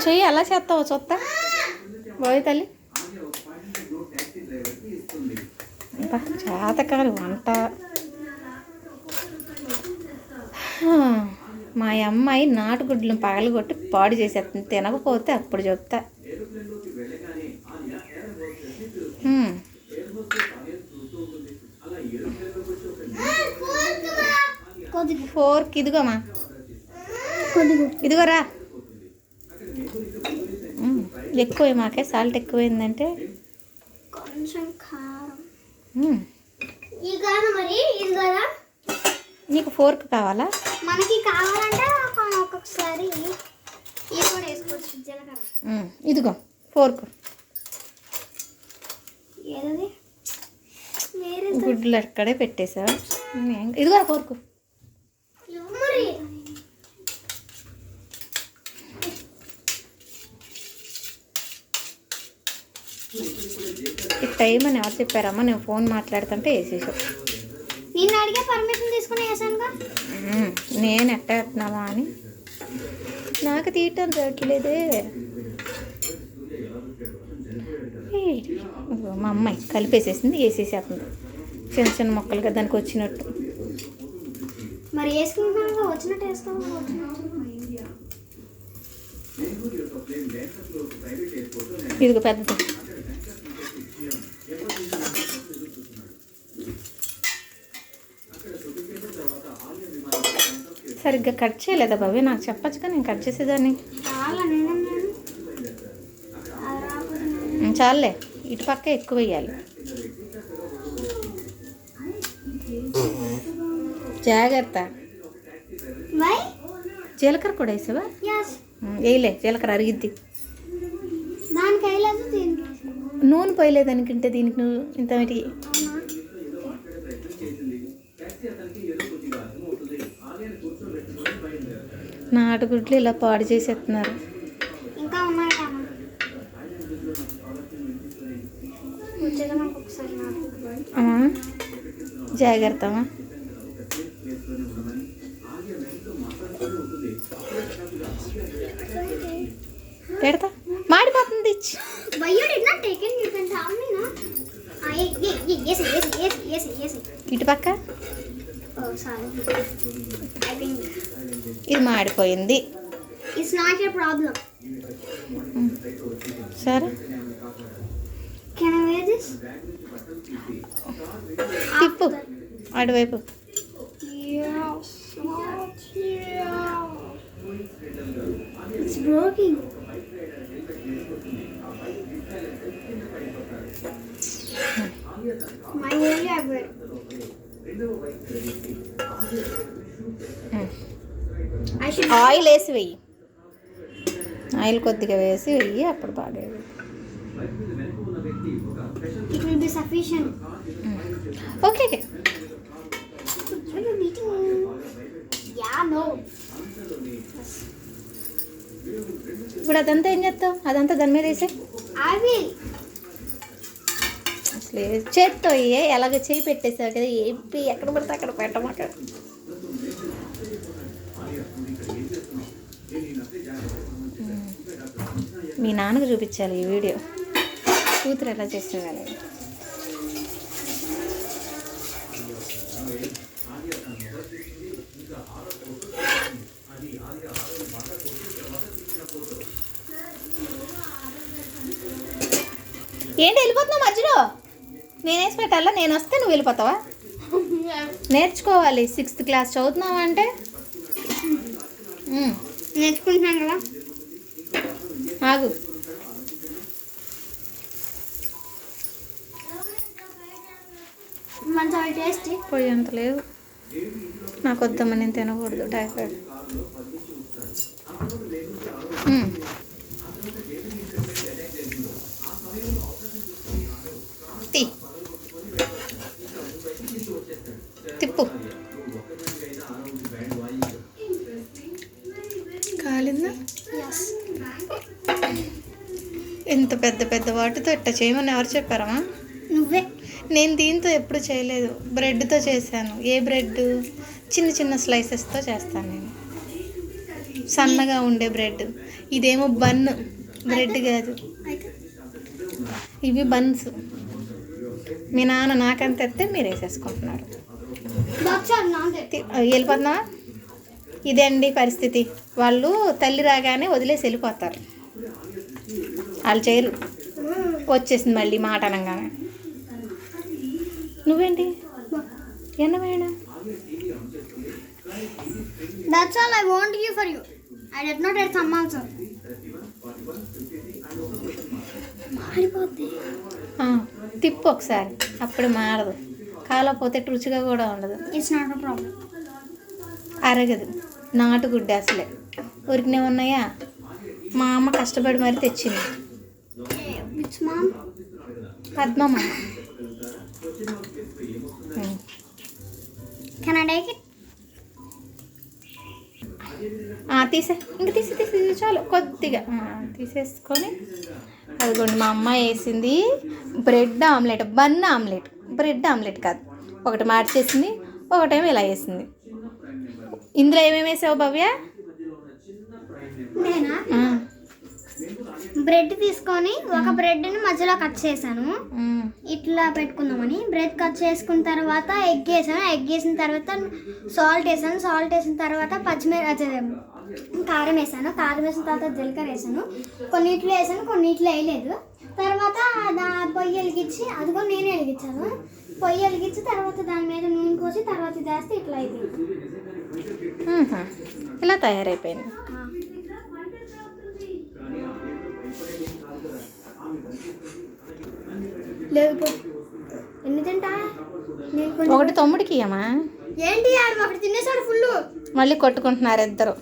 చెయ్యి అలా చేస్తావు చూస్తా పోయి తల్లి చేతకారు వంట. మా అమ్మాయి నాటుగుడ్లను పగలగొట్టి పాడు చేసేస్తుంది. తినకపోతే అప్పుడు చెప్తా. ఫోర్క్ ఇదిగోమా, ఇదిగోరా. ఎక్కువ మాకే సాల్ట్ ఎక్కువైందంటే కొంచెం కారం. నీకు ఫోర్క్ కావాలా? మనకి కావాలంటే ఒక్కొక్కసారి ఇది కూడా వేసుకోవచ్చు. జీలకర్ర ఇదిగో ఫోర్క్. ఏదది గుడ్లు అక్కడే పెట్టేసా. ఇదిగో ఫోర్క్. ఈ టైం అని ఎవరు చెప్పారమ్మా? నేను ఫోన్ మాట్లాడుతుంటే వేసేసావు. నేను అడిగే పర్మిషన్ తీసుకుని వేసానుగా. నేను ఎట్ట ఎత్తున్నావా అని నాకు తీయటం రావట్లేదే. మా అమ్మాయి కలిపేసేసింది, వేసేసేస్తుంది చిన్న చిన్న మొక్కలుగా దానికి వచ్చినట్టు. మరి వేసుకుంటున్నా వచ్చినట్టు వేస్తావు. ఇదిగో పెద్దది. సరిగ్గా కట్ చేయలేదా బాబు? నాకు చెప్పచ్చుగా, నేను కట్ చేసేదాన్ని. చాలే, ఇటు పక్క ఎక్కువ వేయాలి. జాగ్రత్త. జీలకర్ర కూడా వేసావా? వేయలే, జీలకర్ర అరిగిద్ది. నూనె పోయలేదు అనుకుంటే దీనికి నువ్వు ఇంత నాటుగుడ్లు ఇలా పాడు చేసేస్తున్నారు. ఇంకా జాగ్రత్త. పెడతా, మాడిపోతుంది. ఇటు పక్క ఇది మాడిపోయింది. సరే తిప్పు అటువైపు. ఆయిల్ వేసి వెయ్యి, ఆయిల్ కొద్దిగా వేసి వెయ్యి, అప్పుడు బాగా ఓకే. ఇప్పుడు అదంతా ఏం చేస్తావు? అదంతా దాని మీద వేసే అసలు చేత్తో ఎలాగ చేయి పెట్టేసావు కదా, ఏపీ ఎక్కడ పడితే అక్కడ పెట్టమాక. మీ నాన్నకు చూపించాలి ఈ వీడియో, కూతురు ఎలా చేసేవాళ్ళు. ఏంటి వెళ్ళిపోతున్నావు మధ్యలో? నేను వేసి పెట్టాలా? నేను వస్తే నువ్వు వెళ్ళిపోతావా? నేర్చుకోవాలి. 6th క్లాస్ చదువుతున్నావా అంటే నేర్చుకుంటున్నాను కదా. ఆగు. మంచి టేస్ట్ పోయి అంత లేదు నాకు, వద్దమ్మా, నేను తినకూడదు టైఫాయిడ్. తిప్పు. కాలిందా? ఇంత పెద్ద పెద్ద వాటితో ఇట్ట చేయమని ఎవరు చెప్పారమ్మా? నువ్వే. నేను దీంతో ఎప్పుడు చేయలేదు, బ్రెడ్తో చేశాను. ఏ బ్రెడ్? చిన్న చిన్న స్లైసెస్తో చేస్తాను నేను. సన్నగా ఉండే బ్రెడ్. ఇదేమో బన్, బ్రెడ్ కాదు. అయితే ఇవి బన్స్. మీ నాన్న నాకంత ఎత్తే మీరు వేసేసుకుంటున్నారు. బాక్సార్ నాదే. వెళ్ళిపోతున్నావా? ఇదే అండి పరిస్థితి. వాళ్ళు తల్లి రాగానే వదిలేసి వెళ్ళిపోతారు. వాళ్ళు చేయరు. వచ్చేసింది మళ్ళీ మాట అనగానే. నువ్వేంటి ఎన్నవేనా? That's all I want you for you. I did not eat some also. మారిపోద్ది. తిప్పు ఒకసారి, అప్పుడు మారదు. కాలపోతే రుచిగా కూడా ఉండదు. It's not a problem. అరగదు. నాటుగుడ్డ అసలే ఉరికినే ఉన్నాయా? మా అమ్మ కష్టపడి మరి తెచ్చింది. Which mom? Padmamma. Can I take it? ఇంక తీసి చాలు కొద్దిగా తీసేసుకొని. అదిగోండి మా అమ్మ వేసింది bread omelette, bun omelette. Bread omelette కాదు, ఒకటి మార్చేసింది, ఒకటేమో ఇలా వేసింది. ఇందులో ఏమేమి వేసావు భవ్య? నేనా? బ్రెడ్ తీసుకొని ఒక బ్రెడ్ని మధ్యలో కట్ చేశాను, ఇట్లా పెట్టుకుందామని. బ్రెడ్ కట్ చేసుకున్న తర్వాత ఎగ్ వేసాను, ఎగ్ వేసిన తర్వాత సాల్ట్ వేసాను, సాల్ట్ వేసిన తర్వాత కారం వేసాను, కారం వేసిన తర్వాత జీలకర్ర వేసాను, కొన్నిట్లో వేసాను, కొన్నిట్లో వేయలేదు. తర్వాత పొయ్యి వెలిగించి, అదిగో నేనే వెలిగించాను. పొయ్యి వెలిగించి తర్వాత దాని మీద నూనె పోసి తర్వాత ఇది వేస్తే ఇట్లా అయిపోయింది. ఇలా తయారైపోయింది. లేదు ఎన్ని తింటా? ఒకటి తమ్ముడికి ఇయ్యమా? ఏంటి ఆడు ఒకటి తినేసాడు ఫుల్. మళ్ళీ కొట్టుకుంటున్నారు ఇద్దరు.